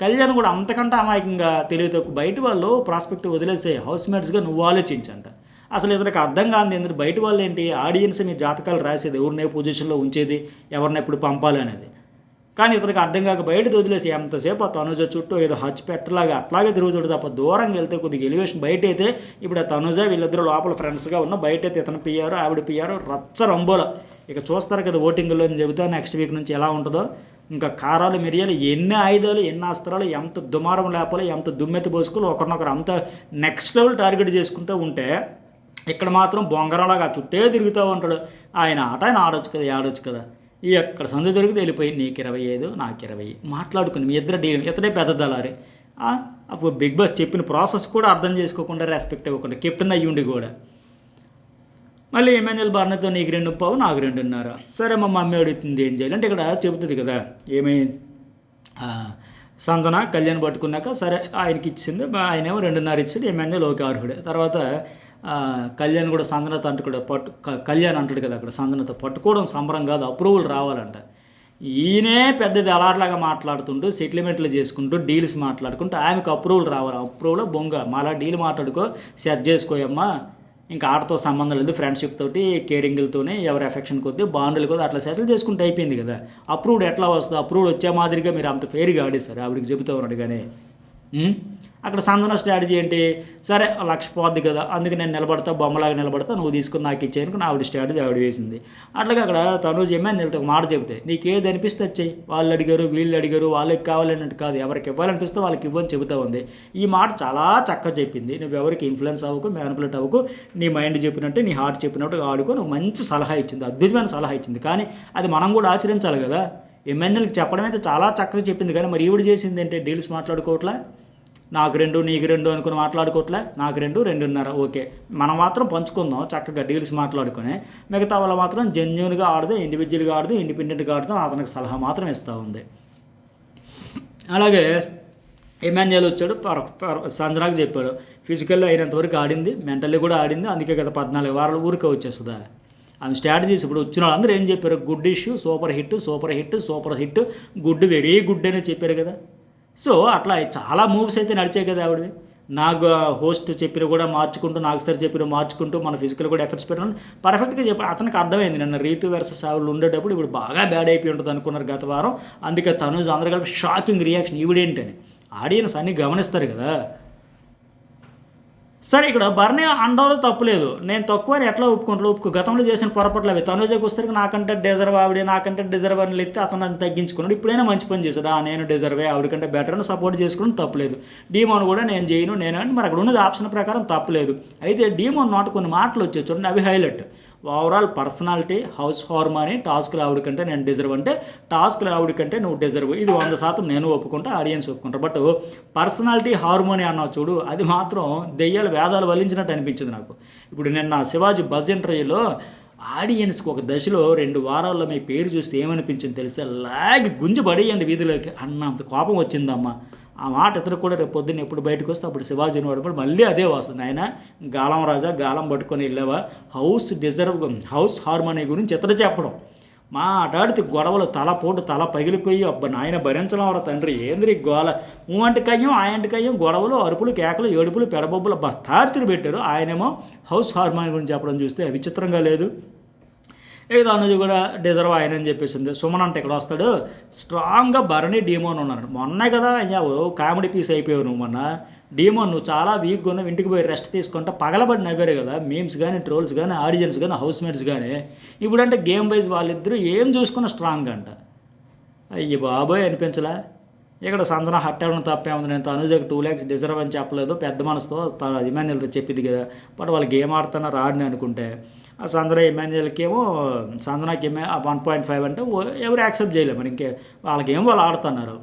కళ్యాణ్ కూడా అంతకంటే అమాయకంగా తెలివి తక్కువ. బయట వాళ్ళు ప్రాస్పెక్ట్ వదిలేసే హౌస్మేట్స్గా నువ్వు ఆలోచించంట. అసలు ఇతనికి అర్థం కాదు ఎందుకంటే బయట వాళ్ళు ఏంటి, ఆడియన్స్ మీ జాతకాలు రాసేది, ఎవరినే పొజిషన్లో ఉంచేది, ఎవరిని ఎప్పుడు పంపాలి అనేది. కానీ ఇతనికి అర్థం కాక బయట వదిలేసి ఎంతసేపు ఆ తనుజ చుట్టూ ఏదో హచ్ పెట్టలాగా అట్లాగే తిరుగుతాడు తప్ప దూరంగా వెళ్తే కొద్దిగా ఎలివేషన్. బయట అయితే ఇప్పుడు ఆ తనుజ వీళ్ళిద్దరూ లోపల ఫ్రెండ్స్గా ఉన్న, బయట అయితే ఇతను పియ్యారు ఆవిడ పియ్యారు రచ్చ రంబోల. ఇక చూస్తారు కదా ఓటింగ్లో, నేను చెబుతా నెక్స్ట్ వీక్ నుంచి ఎలా ఉంటుందో. ఇంకా కారాలు మిరియాలు, ఎన్ని ఆయుధాలు, ఎన్ని అస్త్రాలు, ఎంత దుమారం లేపాలి, ఎంత దుమ్మెత్తి పోసుకోవాలి, ఒకరినొకరు అంత నెక్స్ట్ లెవెల్ టార్గెట్ చేసుకుంటూ ఉంటే ఇక్కడ మాత్రం బొంగరలాగా చుట్టే తిరుగుతూ ఉంటాడు. ఆయన ఆట ఆయన ఆడొచ్చు కదా, ఆడొచ్చు కదా. ఎక్కడ సందు దొరికితే వెళ్ళిపోయి నీకు 25 నాకు 20 మాట్లాడుకుని మీ ఇద్దరు డీల్. ఇతడే పెద్ద దళారి. అప్పుడు బిగ్ బాస్ చెప్పిన ప్రాసెస్ కూడా అర్థం చేసుకోకుండా, రెస్పెక్ట్ ఇవ్వకుండా, కెప్టెన్ అయ్యి ఉండి కూడా మళ్ళీ ఇమాన్యుయల్ బార్నెతో నీకు 2.5 నాకు 2.5. సరే మా మమ్మీ అడుగుతుంది ఏం చేయాలి అంటే ఇక్కడ చెబుతుంది కదా ఏమై సంజన కళ్యాణ్ పట్టుకున్నాక సరే ఆయనకి ఇచ్చింది, ఆయనేమో 2.5 ఇచ్చాడు. ఇమాన్యుయల్ ఓకే అర్హుడే. తర్వాత కళ్యాణ్ కూడా సంజనతో అంటే కూడా కళ్యాణ్ అంటాడు కదా అక్కడ సంజనతో పట్టుకోవడం సంబరం కాదు, అప్రూవల్ రావాలంట. ఈయనే పెద్దది అలాట్లాగా మాట్లాడుతుంటూ సెటిల్మెంట్లు చేసుకుంటూ డీల్స్ మాట్లాడుకుంటూ ఆమెకు అప్రూవల్ రావాలి. అప్రూవల్ బొంగ మళ్ళీ డీల్ మాట్లాడుకో, సెట్ చేసుకోయమ్మా, ఇంకా ఆటతో సంబంధం లేదు, ఫ్రెండ్షిప్ తోటి కేరింగ్లతోనే ఎవరి ఎఫెక్షన్ కొద్దీ బాండులు కొద్ది అట్లా సెటిల్ చేసుకుంటూ అయిపోయింది కదా. అప్రూవ్డ్ ఎట్లా వస్తుంది? అప్రూవ్డ్ వచ్చే మాదిరిగా మీరు అంత ఫెయిర్గా ఆడేశారు, ఆవిడికి చెబుతూ ఉన్నాడు. కానీ అక్కడ సంజన స్ట్రాటజీ ఏంటి? సరే 1 లక్ష పోద్ది కదా, అందుకే నేను నిలబడతా, బొమ్మలాగా నిలబడతా, నువ్వు తీసుకుని నాకు ఇచ్చేయనుకుని ఆవిడ స్ట్రాటజీ ఆవిడ వేసింది. అట్లాగే అక్కడ తనుజ్ ఎమ్మెల్యేలతో ఒక మాట చెబితే నీకు ఏది అనిపిస్తే వచ్చాయి, వాళ్ళు అడిగారు వీళ్ళు అడిగారు, వాళ్ళకి కావాలన్నట్టు కాదు, ఎవరికి ఇవ్వాలనిపిస్తే వాళ్ళకి ఇవ్వని చెబుతూ ఉంది. ఈ మాట చాలా చక్కగా చెప్పింది. నువ్వు ఎవరికి ఇన్ఫ్లుయెన్స్ అవ్వకు, మ్యానిపులేట్ అవ్వకు, నీ మైండ్ చెప్పినట్టు నీ హార్ట్ చెప్పినట్టు ఆడుకో. నువ్వు మంచి సలహా ఇచ్చింది, అద్భుతమైన సలహా ఇచ్చింది. కానీ అది మనం కూడా ఆచరించాలి కదా. ఎమ్మెల్యేలకు చెప్పడం అయితే చాలా చక్కగా చెప్పింది, కానీ మరి ఈవిడ చేసింది ఏంటంటే డీల్స్ మాట్లాడుకోవట్లా, నాకు 2 నీకు 2 అనుకుని మాట్లాడుకోవట్లే, నాకు 2 2.5 ఓకే మనం మాత్రం పంచుకుందాం చక్కగా డీల్స్ మాట్లాడుకొని, మిగతా వాళ్ళు మాత్రం జెన్యూన్గా ఆడదు, ఇండివిజువల్గా ఆడదు, ఇండిపెండెంట్గా ఆడదాం, అతనికి సలహా మాత్రం ఇస్తూ ఉంది. అలాగే ఇమాన్యుయల్ వచ్చాడు, సంజనాకి చెప్పాడు ఫిజికల్లో అయినంతవరకు ఆడింది, మెంటల్లీ కూడా ఆడింది, అందుకే కదా 14 వారాలు ఊరికే వచ్చేస్తుందా. ఆమె స్ట్రాటజీస్ ఇప్పుడు వచ్చిన వాళ్ళందరూ ఏం చెప్పారు? Good issue, super hit, super hit, super hit, good, very good అని చెప్పారు కదా. సో అట్లా చాలా మూవ్స్ అయితే నడిచాయి కదా ఆవిడవి. నాకు హోస్ట్ చెప్పిన కూడా మార్చుకుంటూ, నాకు సార్ చెప్పిన మార్చుకుంటూ, మన ఫిజికల్ కూడా ఎఫర్ట్స్ పెట్టడం పర్ఫెక్ట్గా చెప్పారు. అతనికి అర్థమైంది నిన్న రీతు వర్సెస్ ఆవిడ ఉండేటప్పుడు ఇప్పుడు బాగా బ్యాడ్ అయిపోయి ఉంటుంది అనుకున్నారు గత వారం. అందుకే తనుజ్ అందరూ కలిపి షాకింగ్ రియాక్షన్ ఈవిడేంటని ఆడియన్స్ అన్నీ గమనిస్తారు కదా. సరే ఇక్కడ బర్నీ అండంలో తప్పులేదు, నేను తక్కువ అని ఎట్లా ఒప్పుకో గతంలో చేసిన పొరపాట్లు అవి. తనుజకి వస్తే నాకంటే డిజర్వ్ ఆవిడే, నాకంటే డిజర్వ్ అని ఎత్తే అతను అని తగ్గించుకున్నాడు. ఇప్పుడైనా మంచి పని చేశాడు, నేను డిజర్వే, ఆవిడకంటే బెటర్ అని సపోర్ట్ చేసుకోవడం తప్పలేదు. డీమోన్ కూడా నేను చేయను నేను అంటే మరి అక్కడ ఉన్నది ఆప్షన్ ప్రకారం తప్పలేదు. అయితే డీమోన్ నాట్ కొన్ని మాటలు వచ్చాయి చూడండి, అవి highlight. Overall personality, house harmony, టాస్క్లు ఆవిడ కంటే నేను డిజర్వ్ అంటే టాస్క్లు ఆవిడ కంటే నువ్వు డిజర్వ్, ఇది 100% నేను ఒప్పుకుంటా, ఆడియన్స్ ఒప్పుకుంటారు. బట్ పర్సనాలిటీ హార్మోనీ అన్నావు చూడు, అది మాత్రం దెయ్యాలు వేదాలు వల్లించినట్టు అనిపించింది నాకు. ఇప్పుడు నిన్న శివాజీ బజ్ ఇంటర్వ్యూలో ఆడియన్స్కి ఒక దశలో 2 వారాల్లో మీ పేరు చూస్తే ఏమనిపించింది తెలుసా? లాగి గుంజి పడేయండి వీధిలోకి అన్నంత కోపం వచ్చిందమ్మా. ఆ మాట ఇతరు కూడా రేపు పొద్దున్న ఎప్పుడు బయటకు వస్తే అప్పుడు శివాజీని వాడిపోయి మళ్ళీ అదే వస్తుంది. ఆయన గాలం రాజా గాలం పట్టుకొని వెళ్ళావా, హౌస్ హార్మోనీ గురించి ఇతడు చెప్పడం, మాటాడితే గొడవలు తల పగిలిపోయి అబ్బా నాయన భరించడం తండ్రి ఏంద్రి గోల, అంటే కయ్యం ఆయంటి కయ్యం గొడవలు అరుపులు కేకలు ఏడుపులు పెడబొబ్బులు అబ్బా టార్చర్ పెట్టారు. ఆయనేమో హౌస్ హార్మోనీ గురించి చెప్పడం చూస్తే విచిత్రంగా లేదు. ఏదో అనుజు కూడా డిజర్వ్ ఆయన అని చెప్పేసింది. సుమన్ అంటే ఇక్కడ వస్తాడు స్ట్రాంగ్గా భరణి డీమోన్ ఉన్నారు. మొన్నే కదా అయ్యావు కామెడీ పీస్ అయిపోయావు నువ్వు. మొన్న డీమోన్ నువ్వు చాలా వీక్గా ఉన్నావు, ఇంటికి పోయి రెస్ట్ తీసుకుంటా పగలబడి నవ్వారు కదా మీమ్స్ కానీ ట్రోల్స్ కానీ ఆడియన్స్ కానీ హౌస్ మేట్స్ కానీ. ఇప్పుడంటే గేమ్ వైజ్ వాళ్ళిద్దరూ ఏం చూసుకున్న స్ట్రాంగ్ అంట. అయ్యి బాబోయ్ అనిపించలే. ఇక్కడ సంజన హట్ అవ్వడం తప్పేముంది. నేను తనుజకి 2 lakhs డిజర్వ్ అని చెప్పలేదు, పెద్ద మనసుతో ఇమాన్యుయల్తో చెప్పింది కదా. బట్ వాళ్ళు గేమ్ ఆడుతున్నా రాడిని అనుకుంటే ఆ సంజన ఇమాన్యుయల్కి ఏమో సంజనాకి 1.5 అంటే ఎవరు యాక్సెప్ట్ చేయలేము. మరి ఇంకే వాళ్ళకేమో వాళ్ళు ఆడుతున్నారు.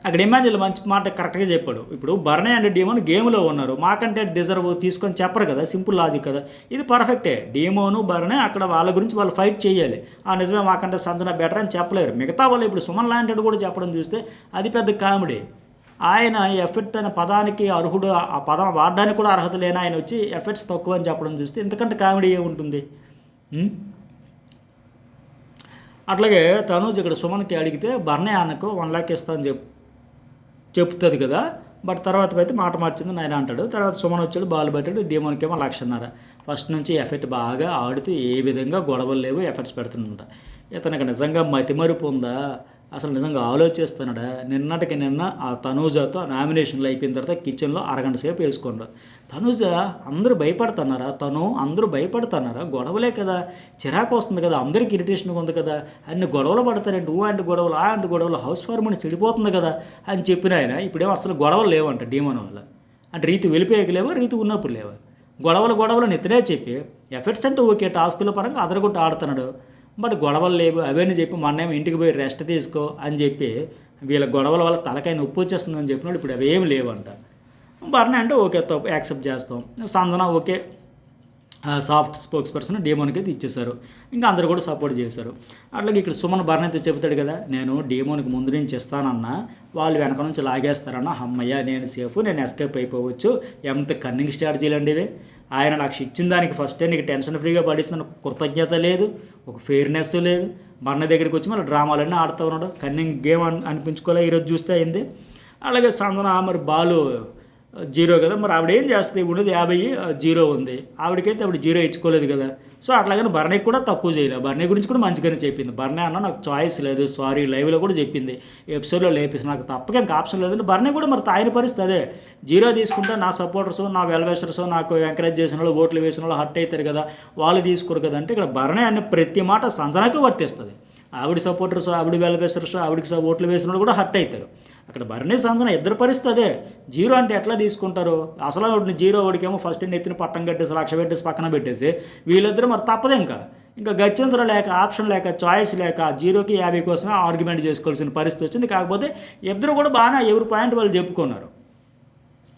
అక్కడ ఇమాన్యుయల్ మంచి మాట కరెక్ట్గా చెప్పాడు. ఇప్పుడు బర్నే అండ్ డీమోన్ గేమ్లో ఉన్నారు, మాకంటే డిజర్వ్ తీసుకొని చెప్పరు కదా, సింపుల్ లాజిక్ కదా. ఇది పర్ఫెక్టే. డీమోను బర్నే అక్కడ వాళ్ళ గురించి వాళ్ళు ఫైట్ చేయాలి. నిజమే మాకంటే సంజన బెటర్ అని చెప్పలేరు. మిగతా వాళ్ళు ఇప్పుడు సుమన్ లాంటి కూడా చెప్పడం చూస్తే అది పెద్ద కామెడీ. ఆయన ఎఫెక్ట్ అనే పదానికి అర్హుడు, ఆ పదం వాడడానికి కూడా అర్హత లేని ఆయన వచ్చి ఎఫెక్ట్స్ తక్కువ అని చెప్పడం చూస్తే ఇంతకంటే కామెడీ ఏముంటుంది? అట్లాగే తనూజ్ ఇక్కడ సుమన్కి అడిగితే బర్నే అన్నకు 1 lakh ఇస్తా అని చెప్తుంది కదా. బట్ తర్వాత అయితే మాట మార్చింది నాయన అంటాడు. తర్వాత సుమన్ వచ్చాడు, బాల్ పెట్టాడు, డీమోన్కి ఏమో 1.5 లక్ష. ఫస్ట్ నుంచి ఎఫెక్ట్ బాగా ఆడుతూ ఏ విధంగా గొడవలు లేవు, ఎఫెక్ట్స్ పెడుతుందంట. ఇతనికి నిజంగా మతిమరుపు ఉందా, అసలు నిజంగా ఆలోచిస్తున్నాడా? నిన్నటికి నిన్న ఆ తనూజతో నామినేషన్లు అయిపోయిన తర్వాత కిచెన్లో అరగంట సేపు వేసుకోండు. తనూజ అందరూ భయపడుతున్నారా? అందరూ భయపడుతున్నారా? గొడవలే కదా, చిరాకు వస్తుంది కదా, అందరికీ ఇరిటేషన్గా ఉంది కదా, అన్ని గొడవలు పడతారండి. అంటే గొడవలు అంటే గొడవలు హౌస్ హార్మోనీ చెడిపోతుంది కదా అని చెప్పిన ఆయన ఇప్పుడేమో అసలు గొడవలు లేవంట డీమోన్ వల్ల. అంటే రీతి వెళ్ళిపోయాక లేవా, రీతి ఉన్నప్పుడు లేవా? గొడవలు నెత్తనే చెప్పి ఎఫెక్ట్స్ అంటే ఓకే టాస్కుల పరంగా అదరగొట్టి ఆడుతున్నాడు. బట్ గొడవలు లేవు అవన్నీ చెప్పి మొన్నేమో ఇంటికి పోయి రెస్ట్ తీసుకో అని చెప్పి వీళ్ళ గొడవల వల్ల తలకాయ నొప్పి వచ్చేస్తుందని చెప్పినాడు. ఇప్పుడు అవి ఏమి లేవంట. బర్నే అంటే ఓకే యాక్సెప్ట్ చేస్తాం. Sanjana okay soft spokes person డీమోన్కి అయితే ఇచ్చేశారు. ఇంకా అందరూ కూడా సపోర్ట్ చేశారు. అట్లాగే ఇక్కడ సుమన్ బర్నైతే చెబుతాడు కదా, నేను డీమోన్కి ముందు నుంచి ఇస్తానన్నా, వాళ్ళు వెనక నుంచి లాగేస్తారన్నా, అమ్మయ్య నేను సేఫ్, నేను ఎస్కేప్ అయిపోవచ్చు. ఎంత కన్నింగ్ స్ట్రాటజీలు అండి ఇవి. ఆయన నాకు ఇచ్చిన దానికి ఫస్టే నీకు టెన్షన్ ఫ్రీగా పడిస్తున్న కృతజ్ఞత లేదు, ఒక ఫెయిర్నెస్ లేదు. బర్న దగ్గరికి వచ్చి మళ్ళీ డ్రామాలన్నీ ఆడుతూ ఉన్నాడు. కన్నింగ్ గేమ్ అనిపించుకోలే ఈరోజు చూస్తే అయింది. అలాగే సంజన మరి బాలు 0 కదా, మరి ఆవిడ ఏం చేస్తుంది? ఉండేది 50, 0 ఉంది. ఆవిడకైతే ఆవిడ 0 ఇచ్చుకోలేదు కదా. సో అట్లాగని బర్నీకి కూడా తక్కువ చేయలేదు. బర్నీ గురించి కూడా మంచిగానే చెప్పింది. బర్నీ అన్న నాకు చాయిస్ లేదు, సారీ, లైవ్లో కూడా చెప్పింది, ఎపిసోడ్లో లేపేసి నాకు తప్పక ఇంకా ఆప్షన్ లేదంటే బర్నీ కూడా మరి ఆయన పరిస్థితి అదే. 0 తీసుకుంటే నా సపోర్టర్స్, నా వెల్వేషర్స్, నాకు ఎంకరేజ్ చేసిన వాళ్ళు, ఓట్లు వేసిన వాళ్ళు హర్ట్ అవుతారు కదా, వాళ్ళు తీసుకోరు కదా. అంటే ఇక్కడ బర్నీ అనే ప్రతి మాట సంజనాకే వర్తిస్తుంది. ఆవిడ సపోర్టర్స్, ఆవిడ వెల్వేషర్స్, ఆవిడకి ఓట్లు వేసిన వాళ్ళు కూడా హర్ట్ అవుతారు. అక్కడ బర్నీ సంజన ఇద్దరు పరిస్థితి అదే. 0 అంటే ఎట్లా తీసుకుంటారు? అసలు 0 వాడికేమో ఫస్ట్ నెత్తిని పట్టం కట్టేసి 1 లక్ష పెట్టేసి పక్కన పెట్టేసి వీళ్ళిద్దరూ మరి తప్పదు. ఇంకా గత్యంతరం లేక, ఆప్షన్ లేక, చాయిస్ లేక 0కి 50 కోసమే ఆర్గ్యుమెంట్ చేసుకోవాల్సిన పరిస్థితి వచ్చింది. కాకపోతే ఇద్దరు కూడా బాగానే ఎవరి పాయింట్ వాళ్ళు చెప్పుకున్నారు.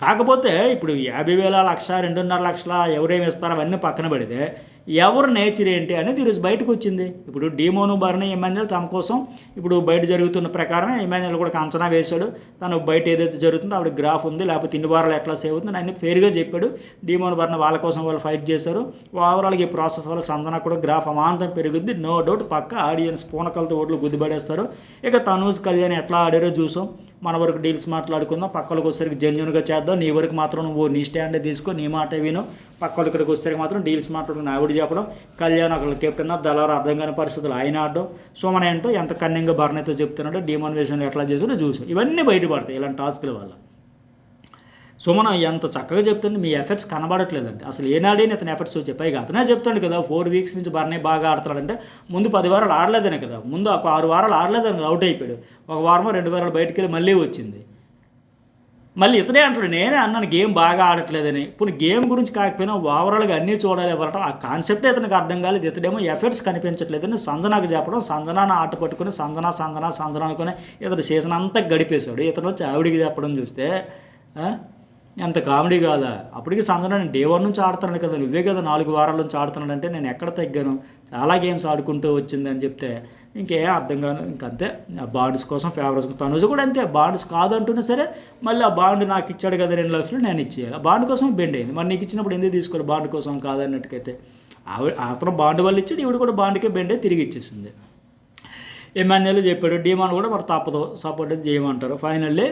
కాకపోతే ఇప్పుడు 50,000, 1,00,000, 2.5 లక్షల ఎవరేమి ఇస్తారో అవన్నీ పక్కన పెడితే ఎవరు నేచర్ ఏంటి అనేది ఈరోజు బయటకు వచ్చింది. ఇప్పుడు డీమోను బర్నీ ఇమాన్యుయల్ తమ కోసం ఇప్పుడు బయట జరుగుతున్న ప్రకారమే ఇమాన్యుయల్ కూడా అంచనా వేశాడు. తను బయట ఏదైతే జరుగుతుందో ఆవిడ గ్రాఫ్ ఉంది, లేకపోతే ఇన్ని వారాలు ఎట్లా సేవ్ అవుతుంది అన్ని ఫేర్గా చెప్పాడు. డీమోను బర్నీ వాళ్ళ కోసం వాళ్ళు ఫైట్ చేశారు. ఓవరాల్గా ఈ ప్రాసెస్ వల్ల సంజన కూడా గ్రాఫ్ అమాంతం పెరుగుద్ది. నో డౌట్ పక్క ఆడియన్స్ పూనకలతో ఓట్లు గుద్దిపడేస్తారు. ఇక తనూజ్ కళ్యాణ్ ఎట్లా ఆడారో చూసాం. మన వరకు డీల్స్ మాట్లాడుకుందాం, పక్కలకు వచ్చేసరికి జెన్యున్గా చేద్దాం. నీ వరకు మాత్రం నువ్వు నీ స్టాండే తీసుకో, నీ మాట విను. పక్కలు ఇక్కడికి వచ్చేసరికి మాత్రం డీల్స్ మాట్లాడుకుని ఆవిడ చెప్పడం, కళ్యాణ్ ఒకళ్ళు కెప్టెన్ దళారు అర్థం కాని పరిస్థితులు ఆయన ఆడడం, సుమన్ ఏంటో ఎంత కన్నింగా బర్నైతో చెప్తున్నాడో, డిమాన్వేషన్లు ఎట్లా చేసాడో చూసాం. ఇవన్నీ బయటపడతాయి ఇలాంటి టాస్కుల వల్ల. సుమన్ ఎంత చక్కగా చెప్తుంటే మీ ఎఫెక్ట్స్ కనబడట్లేదండి. అసలు ఏనాడైనా అతని ఎఫెక్ట్స్ వచ్చాయి. పైగా అతనే చెప్తాడు కదా 4 weeks నుంచి బర్నీ బాగా ఆడుతున్నాడంటే ముందు 10 వారాలు ఆడలేదనే కదా, ముందు ఒక 6 వారాలు ఆడలేదని అవుట్ అయిపోయాడు. 1 వారమో 2 వారాలు బయటికి వెళ్ళి మళ్ళీ వచ్చింది. మళ్ళీ ఇతనే అంటాడు నేనే అన్నాను గేమ్ బాగా ఆడట్లేదని. ఇప్పుడు గేమ్ గురించి కాకపోయినా ఓవరాల్గా అన్నీ చూడాలి ఇవ్వటం, ఆ కాన్సెప్టే ఇతనికి అర్థం కాలేదు. ఇతడేమో ఎఫెక్ట్స్ కనిపించట్లేదని సంజనాకు చెప్పడం, సంజనాను ఆట పట్టుకుని సంజన అనుకుని ఇతడు సీజన్ అంతా గడిపేశాడు. ఇతను వచ్చి ఆవిడికి చెప్పడం చూస్తే ఎంత కామెడీ కాదా? అప్పటికి సంజన నేను డే 1 నుంచి ఆడుతున్నాను కదా, నువ్వే కదా 4 వారాల నుంచి ఆడుతున్నాడంటే నేను ఎక్కడ తగ్గాను, చాలా గేమ్స్ ఆడుకుంటూ వచ్చిందని చెప్తే ఇంకేం అర్థం కాదు. ఇంకంతే బాండ్స్ కోసం ఫేవర్స్ తనుజ కూడా అంతే, బాండ్స్ కాదు అంటున్నా సరే మళ్ళీ ఆ బాండ్ నాకు ఇచ్చాడు కదా 2 లక్షలు నేను ఇచ్చేయాలి, ఆ బాండ్ కోసం బెండ్ అయింది. మరి నీకు ఇచ్చినప్పుడు ఎందుకు తీసుకోవాలి, బాండ్ కోసం కాదన్నట్టుకైతే అతను బాండ్ వల్ల ఇచ్చి ఈవిడ కూడా బాండ్కే బెండ్ అయి తిరిగి ఇచ్చేసింది. ఎమ్మెన్యేలు చెప్పాడు, డిమాండ్ కూడా మరి తప్పదు సపోర్ట్ చేయమంటారు. ఫైనల్లీ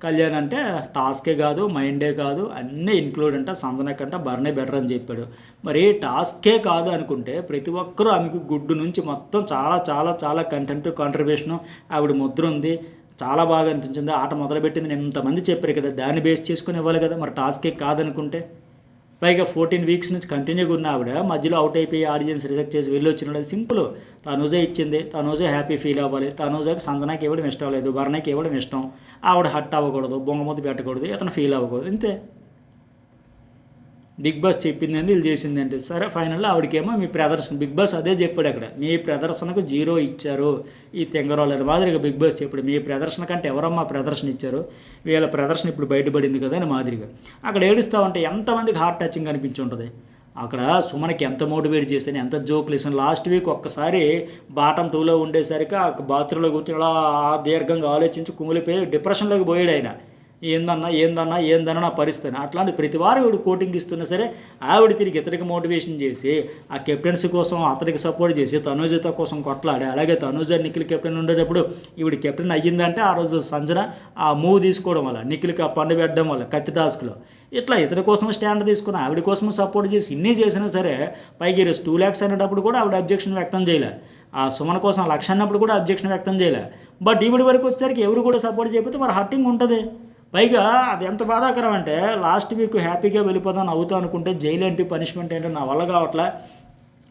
కళ్యాణ్ అంటే టాస్కే కాదు, మైండే కాదు, అన్నీ ఇంక్లూడ్ అంట, సంజన కంటే బర్నే బెటర్ అని చెప్పాడు. మరి టాస్కే కాదు అనుకుంటే ప్రతి ఒక్కరూ ఆమెకు గుడ్డు నుంచి మొత్తం చాలా చాలా చాలా కంటెంట్ కాంట్రిబ్యూషను ఆవిడ ముద్ర ఉంది, చాలా బాగా అనిపించింది, ఆట మొదలుపెట్టింది ఎంతమంది చెప్పారు కదా, దాన్ని బేస్ చేసుకుని ఇవ్వాలి కదా. మరి టాస్కే కాదనుకుంటే పైగా 14 వీక్స్ నుంచి కంటిన్యూగా ఉన్న ఆవిడ మధ్యలో అవుట్ అయిపోయి ఆడియన్స్ రిజెక్ట్ చేసి వెళ్ళి వచ్చిన సింపుల్. తనూజే ఇచ్చింది, తనూజే హ్యాపీ ఫీల్ అవ్వాలి, తనూజాకి సంజనాకి ఇవ్వడం ఇష్టం లేదు, బర్ణకి ఇవ్వడం ఇష్టం, ఆవిడ హట్ అవ్వకూడదు, బొంగమూతి పెట్టకూడదు, ఇతను ఫీల్ అవ్వకూడదు, ఇంతే. బిగ్ బాస్ చెప్పిందండి వీళ్ళు చేసిందంటే సరే. ఫైనల్లో ఆవిడకేమో మీ ప్రదర్శన, బిగ్ బాస్ అదే చెప్పాడు అక్కడ, మీ ప్రదర్శనకు 0 ఇచ్చారు ఈ తెంగరోళ్ళ మాదిరిగా బిగ్ బాస్ చెప్పాడు. మీ ప్రదర్శన కంటే ఎవరమ్మా ప్రదర్శన ఇచ్చారు, వీళ్ళ ప్రదర్శన ఇప్పుడు బయటపడింది కదా అని మాదిరిగా. అక్కడ ఏడుస్తామంటే ఎంతమందికి హార్ట్ టచింగ్ అనిపించి ఉంటుంది. అక్కడ సుమన్కి ఎంత మోటివేట్ చేశాను, ఎంత జోకులు వేసాను. లాస్ట్ వీక్ ఒక్కసారి బాటం 2లో ఉండేసరికి ఆ బాత్రూంలో కూర్చొని అలా దీర్ఘంగా ఆలోచించి కుమిలిపోయి డిప్రెషన్లోకి పోయాడు ఆయన. ఏందన్నా నా పరిస్థితి. అట్లాంటి ప్రతి వారం వీడు కోటింగ్ ఇస్తున్నా సరే ఆవిడ తిరిగి ఇతరికి మోటివేషన్ చేసి ఆ కెప్టెన్సీ కోసం అతనికి సపోర్ట్ చేసి తనూజతో కోసం కొట్లాడి, అలాగే తనూజ నిఖిల్ కెప్టెన్ ఉండేటప్పుడు ఈవిడ కెప్టెన్ అయ్యిందంటే ఆ రోజు సంజన ఆ మూవ్ తీసుకోవడం వల్ల, నిఖిల్కి ఆ పండు పెట్టడం వల్ల కత్తి టాస్క్లో ఇట్లా ఇతని కోసం స్టాండ్ తీసుకుని ఆవిడ కోసం సపోర్ట్ చేసి ఇన్ని చేసినా సరే పైకి ఈరోజు 2 lakhs అనేటప్పుడు కూడా ఆవిడ అబ్జెక్షన్ వ్యక్తం చేయలే. ఆ సుమన్ కోసం 1 lakh అన్నప్పుడు కూడా అబ్జెక్షన్ వ్యక్తం చేయలే. బట్ ఈవిడ వరకు వచ్చేసరికి ఎవరు కూడా సపోర్ట్ చేయకపోతే మరి హర్టింగ్ ఉంటుంది. పైగా అది ఎంత బాధాకరం అంటే లాస్ట్ వీక్ హ్యాపీగా వెళ్ళిపోదాను అవుతా అనుకుంటే జైలు ఏంటి, పనిష్మెంట్ ఏంటో నా వల్ల కావట్లే.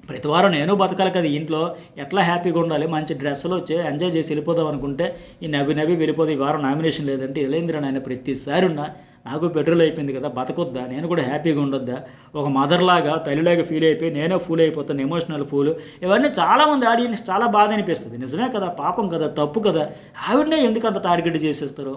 ప్రతి వారం నేను బతకాలి కదా ఇంట్లో, ఎట్లా హ్యాపీగా ఉండాలి, మంచి డ్రెస్సులు వచ్చి ఎంజాయ్ చేసి వెళ్ళిపోదాం అనుకుంటే ఈ నవ్వి వెళ్ళిపోదాం. ఈ వారం నామినేషన్ లేదంటే ఇలేంద్ర నాయన ప్రతిసారి ఉన్నా నాకు పెట్రోల్ అయిపోయింది కదా, బతకొద్దా, నేను కూడా హ్యాపీగా ఉండొద్దా, ఒక మదర్లాగా తల్లిలాగా ఫీల్ అయిపోయి నేనే ఫూల్ అయిపోతాను, ఎమోషనల్ ఫూల్. ఇవన్నీ చాలామంది ఆడియన్స్ చాలా బాధ అనిపిస్తుంది. నిజమే కదా, పాపం కదా, తప్పు కదా, ఆవిడనే ఎందుకు అంత టార్గెట్ చేసేస్తారు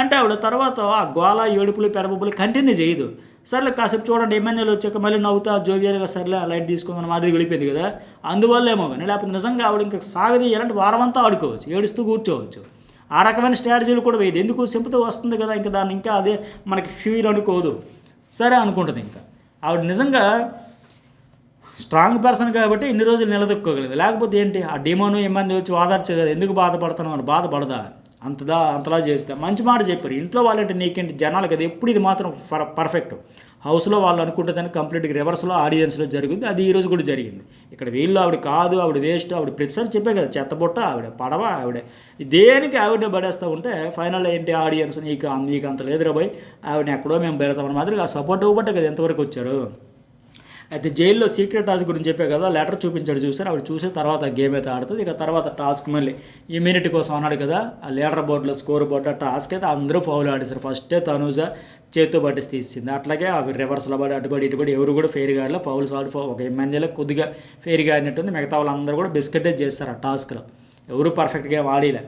అంటే ఆవిడ తర్వాత ఆ గోళ ఏడుపులు పెడబుబ్బులు కంటిన్యూ చేయదు. సర్లే కాసేపు చూడండి ఎమ్మెన్యేలు వచ్చాక మళ్ళీ నవ్వుతా జోవియల్గా సర్లే లైట్ తీసుకుందని మాదిరి వెళ్ళిపోయింది కదా, అందువల్లేమో కానీ. లేకపోతే నిజంగా ఆవిడ ఇంకా సాగది ఎలాంటి వారం అంతా ఆడుకోవచ్చు, ఏడుస్తూ కూర్చోవచ్చు. ఆ రకమైన స్ట్రాటజీలు కూడా వేయదు. ఎందుకు సింపుల్తో వస్తుంది కదా, ఇంకా దాన్ని ఇంకా అదే మనకి ఫీల్ అనుకోదు, సరే అనుకుంటుంది. ఇంకా ఆవిడ నిజంగా స్ట్రాంగ్ పర్సన్ కాబట్టి ఇన్ని రోజులు నిలదొక్కోగలిగింది. లేకపోతే ఏంటి ఆ డిమోను ఏమని వచ్చి ఓదార్చే కదా, ఎందుకు బాధపడుతున్నావు అని బాధపడదా, అంతలా చేస్తే. మంచి మాట చెప్పారు, ఇంట్లో వాళ్ళంటే నీకేంటి జనాలు కదా, ఎప్పుడు ఇది మాత్రం పర్ఫెక్ట్. హౌస్లో వాళ్ళు అనుకుంటుందని కంప్లీట్గా రివర్స్లో ఆడియన్స్లో జరిగింది, అది ఈరోజు కూడా జరిగింది. ఇక్కడ వీళ్ళు ఆవిడ కాదు, ఆవిడ వేస్ట్, ఆవిడ ప్రతిసారి చెప్పే కదా చెత్తబొట్ట, ఆవిడ పడవ, ఆవిడ దేనికి ఆవిడనే పడేస్తూ ఉంటే ఫైనల్ ఏంటి ఆడియన్స్ నీకు అంత లేదురా పోయి ఆవిడని ఎక్కడో మేము పెడతామని మాదిరి ఆ సపోర్ట్ ఇవ్వబట్టే కదా ఎంతవరకు వచ్చారు. అయితే జైల్లో సీక్రెట్ టాస్క్ గురించి చెప్పే కదా, లెటర్ చూపించాడు చూసారు, ఆవిడ చూసే తర్వాత గేమ్ అయితే ఆడుతుంది. ఇక తర్వాత టాస్క్ మళ్ళీ ఇమ్యూనిటీ కోసం అన్నాడు కదా, ఆ లీడర్ బోర్డులో స్కోర్ బోర్డు ఆ టాస్క్ అయితే అందరూ ఫౌల్ ఆడేశారు. ఫస్టే తనూజ చేతితో పట్టేసి తీసింది. అట్లాగే అవి రివర్స్లో పడి అటుబడి ఇటుబడి ఎవరు కూడా ఫెయిర్గా ఆడలో ఫౌల్స్ ఆడి ఒక ఎమ్మెల్యేలో కొద్దిగా ఫెయిర్గా ఆడినట్టుంది. మిగతా వాళ్ళందరూ కూడా బిస్కెటే చేస్తారు ఆ టాస్క్లో, ఎవరు పర్ఫెక్ట్గా ఆడలే.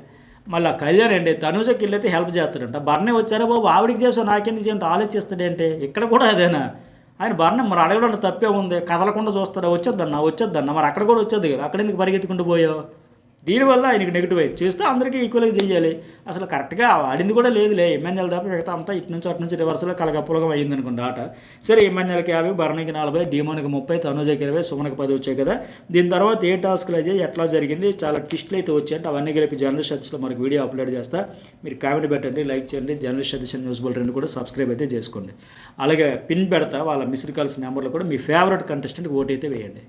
మళ్ళీ కళ్యాణ్ అండి తనూజకి వెళ్ళైతే హెల్ప్ చేస్తాడంట. బర్నే వచ్చారా బాబు ఆవిడికి చేసావు నాకెందుకు చేయండి ఆలోచిస్తాడేంటి, ఇక్కడ కూడా అదేనా ఆయన బర్నే మరి అడగడం తప్పే ఉంది, కదలకుండా చూస్తారా, వచ్చొద్దన్న మరి అక్కడ కూడా వచ్చేది కదా, అక్కడ ఎందుకు పరిగెత్తుకుంటూ పోయావు. దీనివల్ల ఆయనకి నెగిటివ్ అయితే చూస్తే అందరికీ ఈక్వల్గా చేయాలి. అసలు కరెక్ట్గా ఆడింది కూడా లేదులే, ఎమ్మెన్యేల తప్ప మిగతా అంతా ఇటు నుంచి అటు నుంచి రివర్స్లో కలగప్పులుగా అయ్యింది అనుకుంటా ఆట. సరే ఎమ్మెన్యేలకి 50, బర్నీకి 40, డీమోన్కి 30, తనూజకి 20, సుమన్కి 10 వచ్చాయి కదా. దీని తర్వాత ఏ టాస్క్లు అయ్యాయి, ఎట్లా జరిగింది, చాలా ట్విస్ట్లు అయితే వచ్చాయంటే అవన్నీ కలిపి జర్నలిస్ట్ సతీష్లో మనకు వీడియో అప్లోడ్ చేస్తా. మీరు కామెంట్ పెట్టండి, లైక్ చేయండి. జర్నలిస్ట్ సతీష్ న్యూస్ బులెటిన్ కూడా సబ్స్క్రైబ్ అయితే చేసుకోండి. అలాగే పిన్ పెడతా వాళ్ళ మిస్డ్ కాల్స్ నెంబర్లో కూడా మీ ఫేవరెట్ కంటెస్టెంట్కి ఓటు అయితే వేయండి.